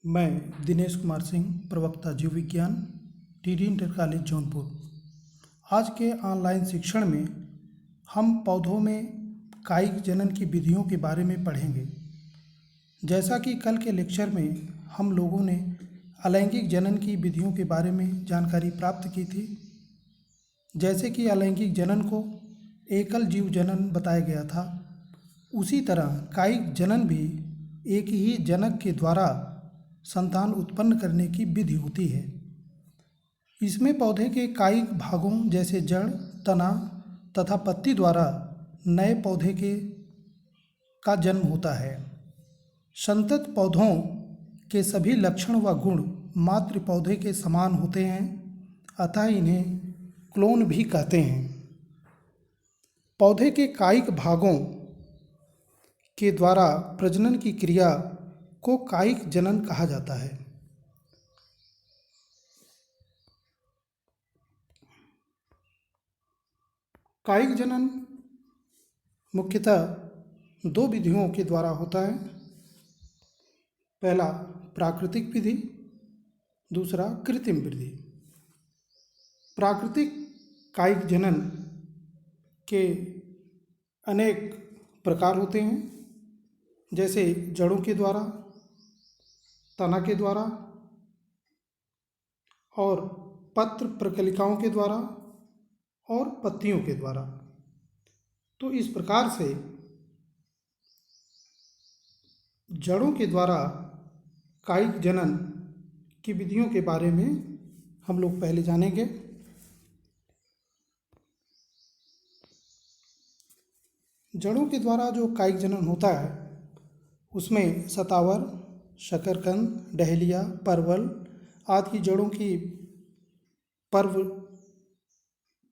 मैं दिनेश कुमार सिंह, प्रवक्ता जीव विज्ञान, टीडी इंटर कॉलेज जौनपुर। आज के ऑनलाइन शिक्षण में हम पौधों में कायिक जनन की विधियों के बारे में पढ़ेंगे। जैसा कि कल के लेक्चर में हम लोगों ने अलैंगिक जनन की विधियों के बारे में जानकारी प्राप्त की थी। जैसे कि अलैंगिक जनन को एकल जीव जनन बताया गया था, उसी तरह कायिक जनन भी एक ही जनक के द्वारा संतान उत्पन्न करने की विधि होती है। इसमें पौधे के कायिक भागों जैसे जड़, तना तथा पत्ती द्वारा नए पौधे का जन्म होता है। संतत पौधों के सभी लक्षण व गुण मातृ पौधे के समान होते हैं, अतः इन्हें क्लोन भी कहते हैं। पौधे के कायिक भागों के द्वारा प्रजनन की क्रिया को कायिक जनन कहा जाता है। कायिक जनन मुख्यतः दो विधियों के द्वारा होता है। पहला प्राकृतिक विधि, दूसरा कृत्रिम विधि। प्राकृतिक कायिक जनन के अनेक प्रकार होते हैं, जैसे जड़ों के द्वारा, तना के द्वारा और पत्र प्रकलिकाओं के द्वारा और पत्तियों के द्वारा। तो इस प्रकार से जड़ों के द्वारा कायिक जनन की विधियों के बारे में हम लोग पहले जानेंगे। जड़ों के द्वारा जो कायिक जनन होता है उसमें सतावर, शकरकंद, डहेलिया, परवल आदि की जड़ों की पर्व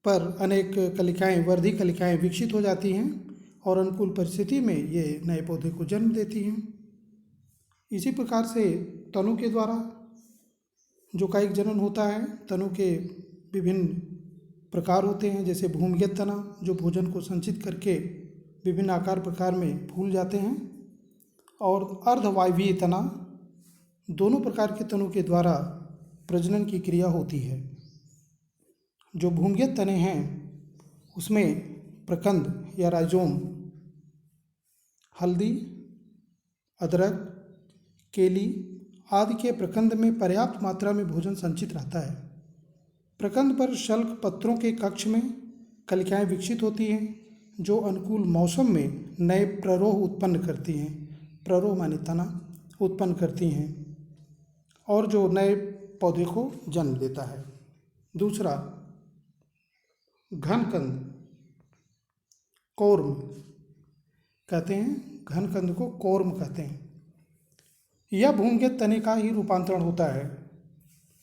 पर अनेक कलिकाएं, वर्धी कलिकाएं विकसित हो जाती हैं और अनुकूल परिस्थिति में ये नए पौधे को जन्म देती हैं। इसी प्रकार से तनों के द्वारा जो कायिक जनन होता है, तनों के विभिन्न प्रकार होते हैं, जैसे भूमिगत तना जो भोजन को संचित करके विभिन्न आकार प्रकार में फूल जाते हैं, और अर्धवायवीय तना, दोनों प्रकार के तनों के द्वारा प्रजनन की क्रिया होती है। जो भूमिगत तने हैं उसमें प्रकंद या राइजोम हल्दी, अदरक, केली आदि के प्रकंद में पर्याप्त मात्रा में भोजन संचित रहता है। प्रकंद पर शल्क पत्रों के कक्ष में कलिकाएं विकसित होती हैं जो अनुकूल मौसम में नए प्ररोह उत्पन्न करती हैं। प्ररोह माने तना उत्पन्न करती हैं और जो नए पौधे को जन्म देता है। दूसरा घनकंद, कौर्म कहते हैं, घनकंद को कौर्म कहते हैं। यह भूमिगत तने का ही रूपांतरण होता है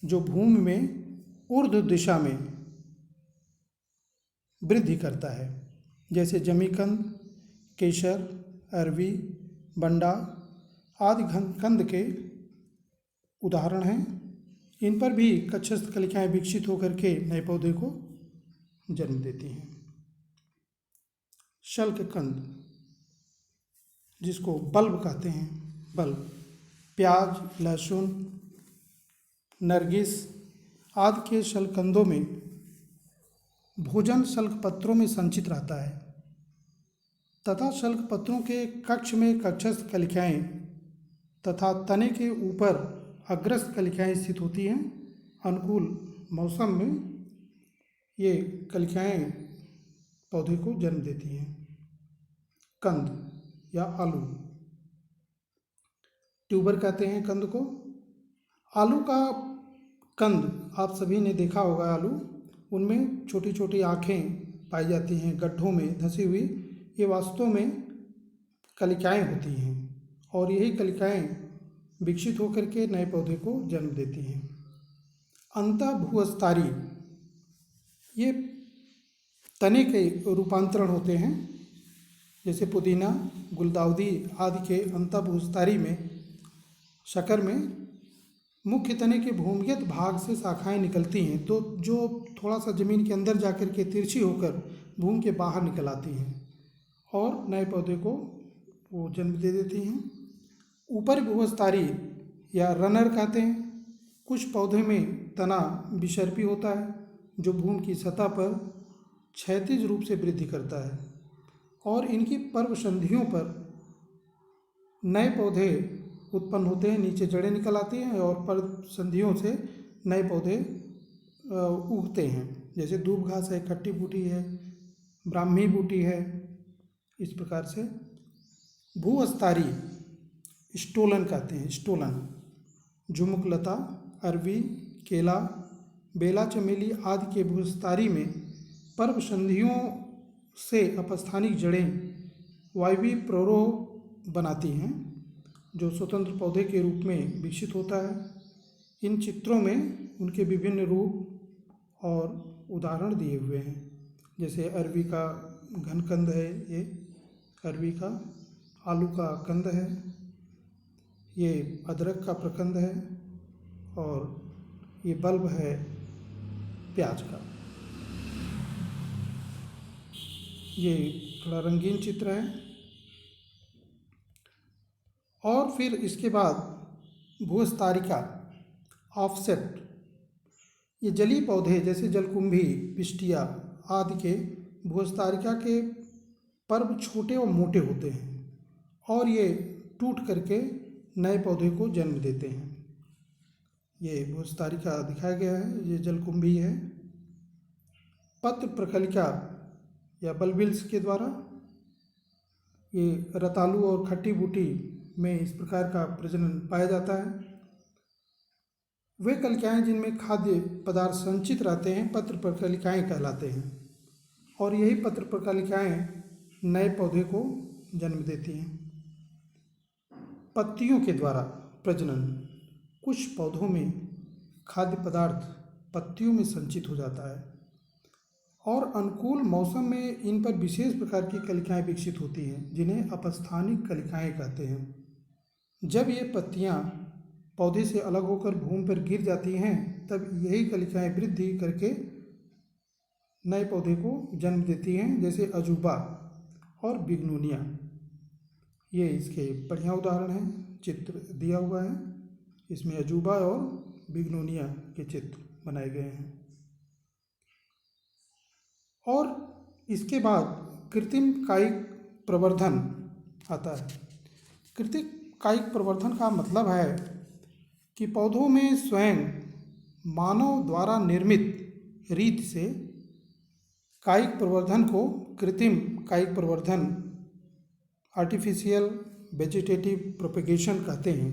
जो भूमि में ऊर्ध्व दिशा में वृद्धि करता है, जैसे जमीकंद, केसर, अरवी, बंडा आदि घनकंद के उदाहरण हैं। इन पर भी कक्षस्थ कलिकाएं विकसित होकर के नए पौधे को जन्म देती हैं। शल्ककंद जिसको बल्ब कहते हैं, बल्ब प्याज, लहसुन, नरगिस आदि के शल्ककंदों में भोजन शल्क पत्रों में संचित रहता है तथा शल्क पत्रों के कक्ष में कक्षस्थ कलिकाएं तथा तने के ऊपर अग्रस्थ कलिकाएं स्थित होती हैं। अनुकूल मौसम में ये कलिकाएं पौधे को जन्म देती हैं। कंद या आलू, ट्यूबर कहते हैं कंद को। आलू का कंद आप सभी ने देखा होगा। आलू, उनमें छोटी छोटी आँखें पाई जाती हैं, गड्ढों में धंसी हुई। ये वास्तव में कलिकाएं होती हैं और यही कलिकाएं विकसित होकर के नए पौधे को जन्म देती हैं। अंतःभूस्थारी, ये तने के रूपांतरण होते हैं, जैसे पुदीना, गुलदाउदी आदि के अंतःभूस्थारी में शकर में मुख्य तने के भूमिगत भाग से शाखाएं निकलती हैं, तो जो थोड़ा सा जमीन के अंदर जाकर के तिरछी होकर भूमि के बाहर निकल आती हैं और नए पौधे को वो जन्म दे देती हैं। ऊपर भूस्थारी या रनर कहते हैं। कुछ पौधे में तना विसर्पी होता है जो भूमि की सतह पर क्षैतिज रूप से वृद्धि करता है और इनकी पर्व संधियों पर नए पौधे उत्पन्न होते हैं। नीचे जड़ें निकल आती हैं और पर्व संधियों से नए पौधे उगते हैं। जैसे दूब घास है, खट्टी बूटी है, ब्राह्मी बूटी है। इस प्रकार से भूअस्तारी स्टोलन कहते हैं। स्टोलन झुमुक लता, अरवी, केला, बेला, चमेली आदि के भूअस्तारी में पर्व संधियों से अपस्थानिक जड़ें वायवीय प्ररोह बनाती हैं जो स्वतंत्र पौधे के रूप में विकसित होता है। इन चित्रों में उनके विभिन्न रूप और उदाहरण दिए हुए हैं। जैसे अरवी का घनकंद है, ये अरवी का, आलू का कंद है, ये अदरक का प्रकंद है और ये बल्ब है प्याज का। ये थोड़ा रंगीन चित्र है। और फिर इसके बाद भूअस्तारिका ऑफसेट, ये जलीय पौधे जैसे जलकुंभी, पिस्टिया आदि के भूअस्तारिका के पर्व छोटे और मोटे होते हैं और ये टूट करके नए पौधे को जन्म देते हैं। ये भूअस्तारिका दिखाया गया है, ये जलकुंभी है। पत्र प्रकलिका या बल्बिल्स के द्वारा ये रतालू और खट्टी बूटी में इस प्रकार का प्रजनन पाया जाता है। वे कलिकाएं जिनमें खाद्य पदार्थ संचित रहते हैं पत्र प्रकलिकाएं कहलाते हैं और यही पत्र प्रकलिकाएं नए पौधे को जन्म देती हैं। पत्तियों के द्वारा प्रजनन, कुछ पौधों में खाद्य पदार्थ पत्तियों में संचित हो जाता है और अनुकूल मौसम में इन पर विशेष प्रकार की कलिकाएं विकसित होती हैं जिन्हें अपस्थानिक कलिकाएं कहते हैं। जब ये पत्तियां पौधे से अलग होकर भूमि पर गिर जाती हैं तब यही कलिकाएं वृद्धि करके नए पौधे को जन्म देती हैं, जैसे अजूबा और बिग्नोनिया। ये इसके बढ़िया उदाहरण हैं, चित्र दिया हुआ है, इसमें अजूबा और बिग्नोनिया के चित्र बनाए गए हैं। और इसके बाद कृत्रिम कायिक प्रवर्धन आता है। कृत्रिम कायिक प्रवर्धन का मतलब है कि पौधों में स्वयं मानव द्वारा निर्मित रीत से कायिक प्रवर्धन को कृत्रिम कायिक प्रवर्धन, आर्टिफिशियल वेजिटेटिव प्रोपेगेशन कहते हैं।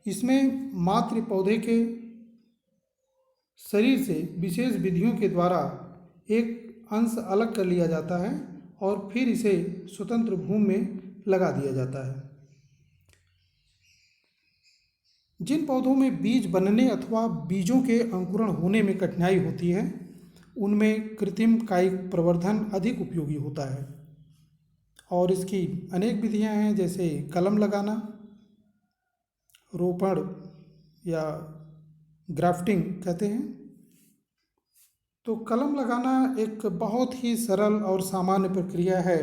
इसमें मात्र पौधे के शरीर से विशेष विधियों के द्वारा एक अंश अलग कर लिया जाता है और फिर इसे स्वतंत्र भूमि में लगा दिया जाता है। जिन पौधों में बीज बनने अथवा बीजों के अंकुरण होने में कठिनाई होती है उनमें कृत्रिम कायिक प्रवर्धन अधिक उपयोगी होता है और इसकी अनेक विधियां हैं, जैसे कलम लगाना, रोपण या ग्राफ्टिंग कहते हैं। तो कलम लगाना एक बहुत ही सरल और सामान्य प्रक्रिया है।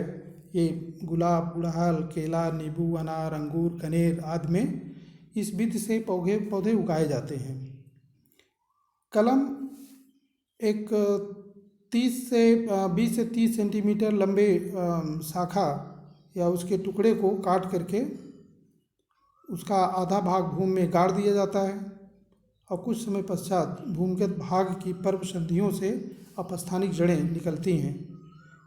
ये गुलाब, गुड़हल, केला, नींबू, अनार, अंगूर, कनेर आदि में इस विधि से पौधे उगाए जाते हैं। कलम एक 20 से 30 सेंटीमीटर लंबे शाखा या उसके टुकड़े को काट करके उसका आधा भाग भूमि में गाड़ दिया जाता है और कुछ समय पश्चात भूमिगत भाग की पर्व संधियों से अपस्थानिक जड़ें निकलती हैं।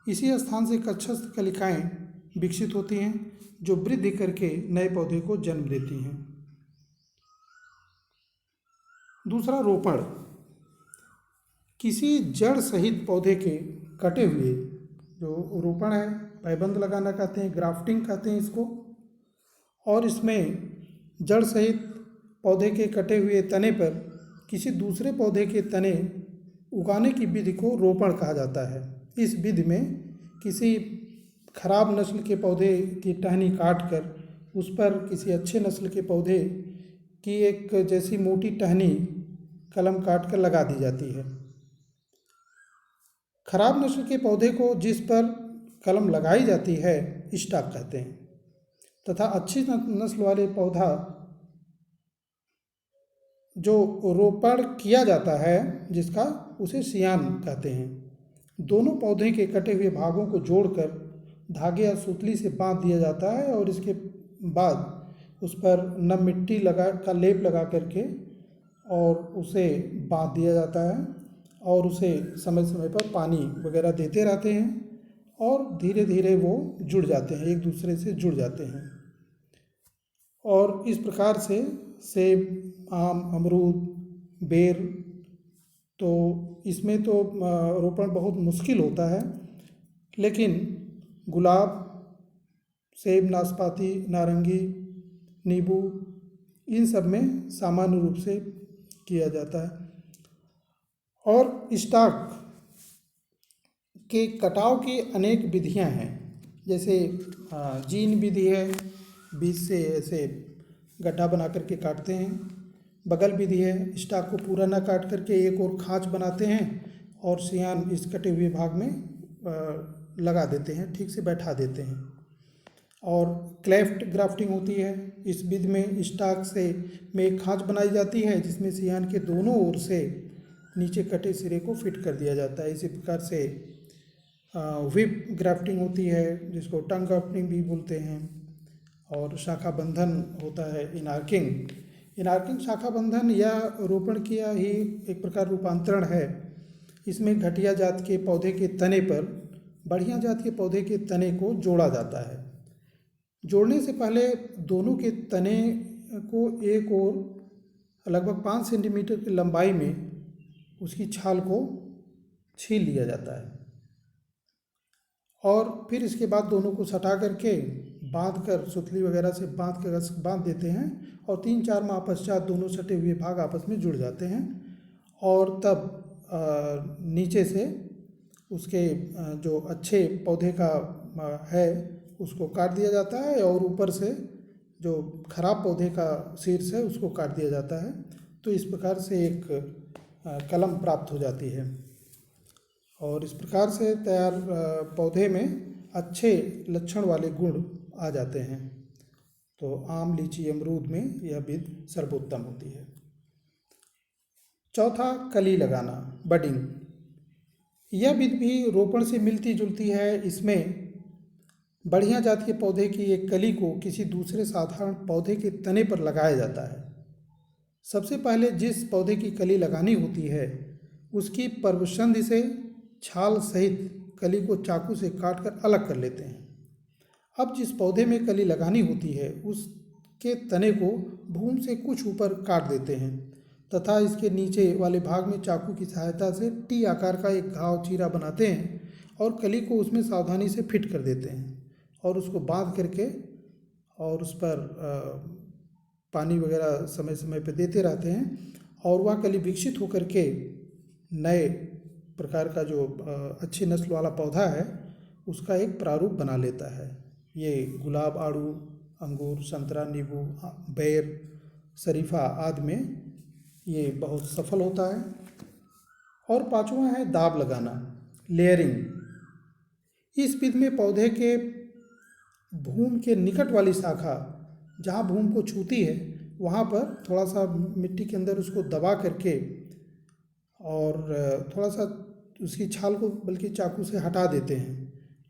इसी स्थान से कक्षस्थ कलिकाएं विकसित होती हैं जो वृद्धि करके नए पौधे को जन्म देती हैं। दूसरा, रोपण। किसी जड़ सहित पौधे के कटे हुए, जो रोपण है, पैबंद लगाना कहते हैं, ग्राफ्टिंग कहते हैं इसको, और इसमें जड़ सहित पौधे के कटे हुए तने पर किसी दूसरे पौधे के तने उगाने की विधि को रोपण कहा जाता है। इस विधि में किसी खराब नस्ल के पौधे की टहनी काट कर उस पर किसी अच्छे नस्ल के पौधे की एक जैसी मोटी टहनी कलम काट कर लगा दी जाती है। खराब नस्ल के पौधे को जिस पर कलम लगाई जाती है स्टॉक कहते हैं तथा अच्छी नस्ल वाले पौधा जो रोपण किया जाता है जिसका, उसे सियान कहते हैं। दोनों पौधे के कटे हुए भागों को जोड़कर धागे या सुतली से बांध दिया जाता है और इसके बाद उस पर नम मिट्टी का लेप लगा करके और उसे बांध दिया जाता है और उसे समय समय पर पानी वगैरह देते रहते हैं और धीरे धीरे वो जुड़ जाते हैं, एक दूसरे से जुड़ जाते हैं। और इस प्रकार से सेब, आम, अमरूद, बेर, तो इसमें तो रोपण बहुत मुश्किल होता है, लेकिन गुलाब, सेब, नाशपाती, नारंगी, नींबू, इन सब में सामान्य रूप से किया जाता है। और स्टॉक के कटाव की अनेक विधियां हैं, जैसे जीन विधि है, बीज से ऐसे गड्ढा बना करके काटते हैं। बगल विधि है, स्टॉक को पूरा ना काट करके एक और खांच बनाते हैं और सियान इस कटे हुए भाग में लगा देते हैं, ठीक से बैठा देते हैं। और क्लेफ्ट ग्राफ्टिंग होती है। इस विधि में स्टॉक से में एक खांच बनाई जाती है जिसमें सियान के दोनों ओर से नीचे कटे सिरे को फिट कर दिया जाता है। इसी प्रकार से व्हिप ग्राफ्टिंग होती है, जिसको टंग ग्राफ्टिंग भी बोलते हैं। और शाखा बंधन होता है, इनार्किंग शाखा बंधन या रोपण किया ही एक प्रकार रूपांतरण है। इसमें घटिया जात के पौधे के तने पर बढ़िया जात के पौधे के तने को जोड़ा जाता है। जोड़ने से पहले दोनों के तने को एक और लगभग 5 सेंटीमीटर की लंबाई में उसकी छाल को छील लिया जाता है और फिर इसके बाद दोनों को सटा करके बांध कर, सुतली वगैरह से बांध देते हैं और 3-4 माह पश्चात दोनों सटे हुए भाग आपस में जुड़ जाते हैं और तब नीचे से उसके जो अच्छे पौधे का है उसको काट दिया जाता है और ऊपर से जो खराब पौधे का शीर्ष है उसको काट दिया जाता है। तो इस प्रकार से एक कलम प्राप्त हो जाती है और इस प्रकार से तैयार पौधे में अच्छे लक्षण वाले गुण आ जाते हैं। तो आम, लीची, अमरूद में यह विधि सर्वोत्तम होती है। चौथा, कली लगाना, बडिंग। यह विधि भी रोपण से मिलती जुलती है। इसमें बढ़िया जात के पौधे की एक कली को किसी दूसरे साधारण पौधे के तने पर लगाया जाता है। सबसे पहले जिस पौधे की कली लगानी होती है उसकी पर्वसंधि से छाल सहित कली को चाकू से काटकर अलग कर लेते हैं। अब जिस पौधे में कली लगानी होती है उसके तने को भूमि से कुछ ऊपर काट देते हैं तथा इसके नीचे वाले भाग में चाकू की सहायता से टी आकार का एक घाव चीरा बनाते हैं और कली को उसमें सावधानी से फिट कर देते हैं और उसको बांध करके और उस पर पानी वगैरह समय समय पर देते रहते हैं और वह कली विकसित होकर के नए प्रकार का जो अच्छी नस्ल वाला पौधा है उसका एक प्रारूप बना लेता है। ये गुलाब, आड़ू, अंगूर, संतरा, नींबू, बेर, शरीफा आदि में ये बहुत सफल होता है। और पांचवा है दाब लगाना, लेयरिंग। इस विधि में पौधे के भूमि के निकट वाली शाखा जहाँ भूमि को छूती है वहाँ पर थोड़ा सा मिट्टी के अंदर उसको दबा करके और थोड़ा सा उसकी छाल को बल्कि चाकू से हटा देते हैं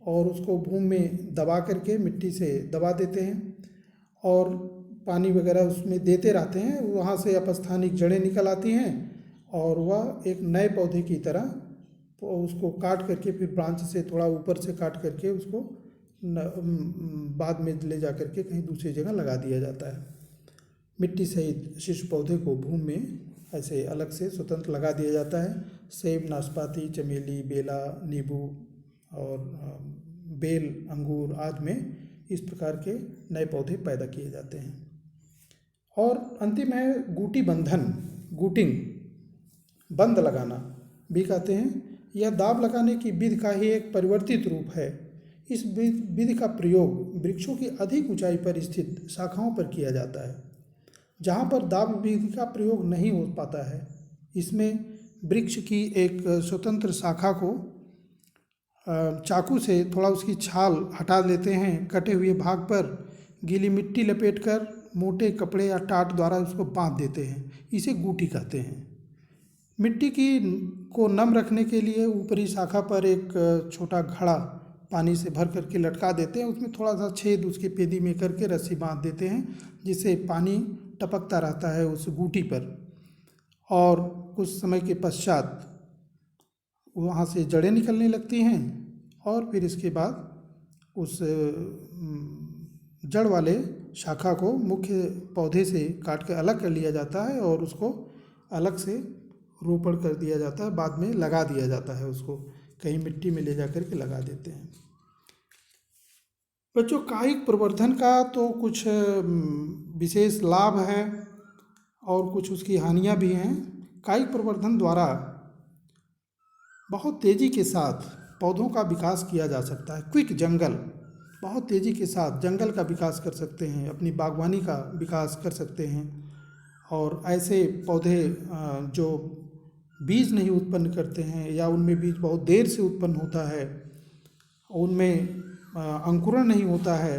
और उसको भूमि में दबा करके मिट्टी से दबा देते हैं और पानी वगैरह उसमें देते रहते हैं। वहाँ से अपस्थानिक जड़ें निकल आती हैं और वह एक नए पौधे की तरह उसको काट करके फिर ब्रांच से थोड़ा ऊपर से काट करके उसको बाद में ले जा करके कहीं दूसरी जगह लगा दिया जाता है। मिट्टी सहित शिशु पौधे को भूमि में ऐसे अलग से स्वतंत्र लगा दिया जाता है। सेब, नाशपाती, चमेली, बेला, नींबू और बेल, अंगूर आदि में इस प्रकार के नए पौधे पैदा किए जाते हैं। और अंतिम है गूटी बंधन, गूटिंग, बंद लगाना भी कहते हैं। यह दाब लगाने की विधि का ही एक परिवर्तित रूप है। इस विधि का प्रयोग वृक्षों की अधिक ऊंचाई पर स्थित शाखाओं पर किया जाता है जहाँ पर दाब विधि का प्रयोग नहीं हो पाता है। इसमें वृक्ष की एक स्वतंत्र शाखा को चाकू से थोड़ा उसकी छाल हटा लेते हैं, कटे हुए भाग पर गीली मिट्टी लपेटकर मोटे कपड़े या टाट द्वारा उसको बांध देते हैं। इसे गूटी कहते हैं। मिट्टी की को नम रखने के लिए ऊपरी शाखा पर एक छोटा घड़ा पानी से भर करके लटका देते हैं। उसमें थोड़ा सा छेद उसके पेदी में करके रस्सी बांध देते हैं, जिससे पानी टपकता रहता है उस गूटी पर। और कुछ समय के पश्चात वहाँ से जड़ें निकलने लगती हैं और फिर इसके बाद उस जड़ वाले शाखा को मुख्य पौधे से काट कर अलग कर लिया जाता है और उसको अलग से रोपण कर दिया जाता है। बाद में लगा दिया जाता है, उसको कहीं मिट्टी में ले जा कर के लगा देते हैं। बच्चों, कायिक प्रवर्धन का तो कुछ विशेष लाभ है और कुछ उसकी हानियाँ भी हैं। कायिक प्रवर्धन द्वारा बहुत तेज़ी के साथ पौधों का विकास किया जा सकता है। क्विक जंगल, बहुत तेज़ी के साथ जंगल का विकास कर सकते हैं, अपनी बागवानी का विकास कर सकते हैं। और ऐसे पौधे जो बीज नहीं उत्पन्न करते हैं या उनमें बीज बहुत देर से उत्पन्न होता है, उनमें अंकुरण नहीं होता है,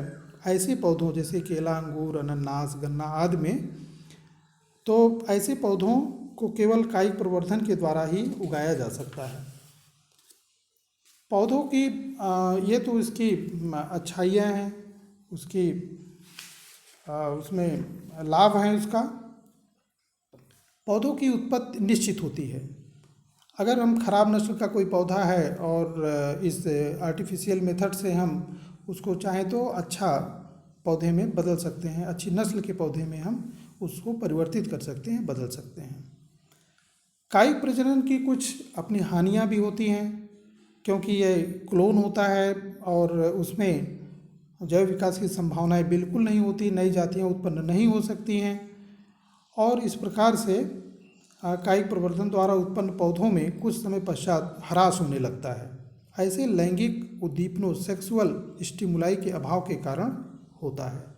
ऐसे पौधों जैसे केला, अंगूर, अनानास, गन्ना आदि में, तो ऐसे पौधों को केवल कायिक प्रवर्धन के द्वारा ही उगाया जा सकता है। पौधों की ये तो इसकी अच्छाइयाँ हैं, उसकी उसमें लाभ हैं। उसका पौधों की उत्पत्ति निश्चित होती है। अगर हम खराब नस्ल का कोई पौधा है और इस आर्टिफिशियल मेथड से हम उसको चाहें तो अच्छा पौधे में बदल सकते हैं, अच्छी नस्ल के पौधे में हम उसको परिवर्तित कर सकते हैं, बदल सकते हैं। कायिक प्रजनन की कुछ अपनी हानियाँ भी होती हैं, क्योंकि ये क्लोन होता है और उसमें जैव विकास की संभावनाएं बिल्कुल नहीं होती, नई जातियाँ उत्पन्न नहीं हो सकती हैं और इस प्रकार से कायिक प्रवर्धन द्वारा उत्पन्न पौधों में कुछ समय पश्चात ह्रास होने लगता है। ऐसे लैंगिक उद्दीपनों, सेक्सुअल स्टिमुलाई के अभाव के कारण होता है।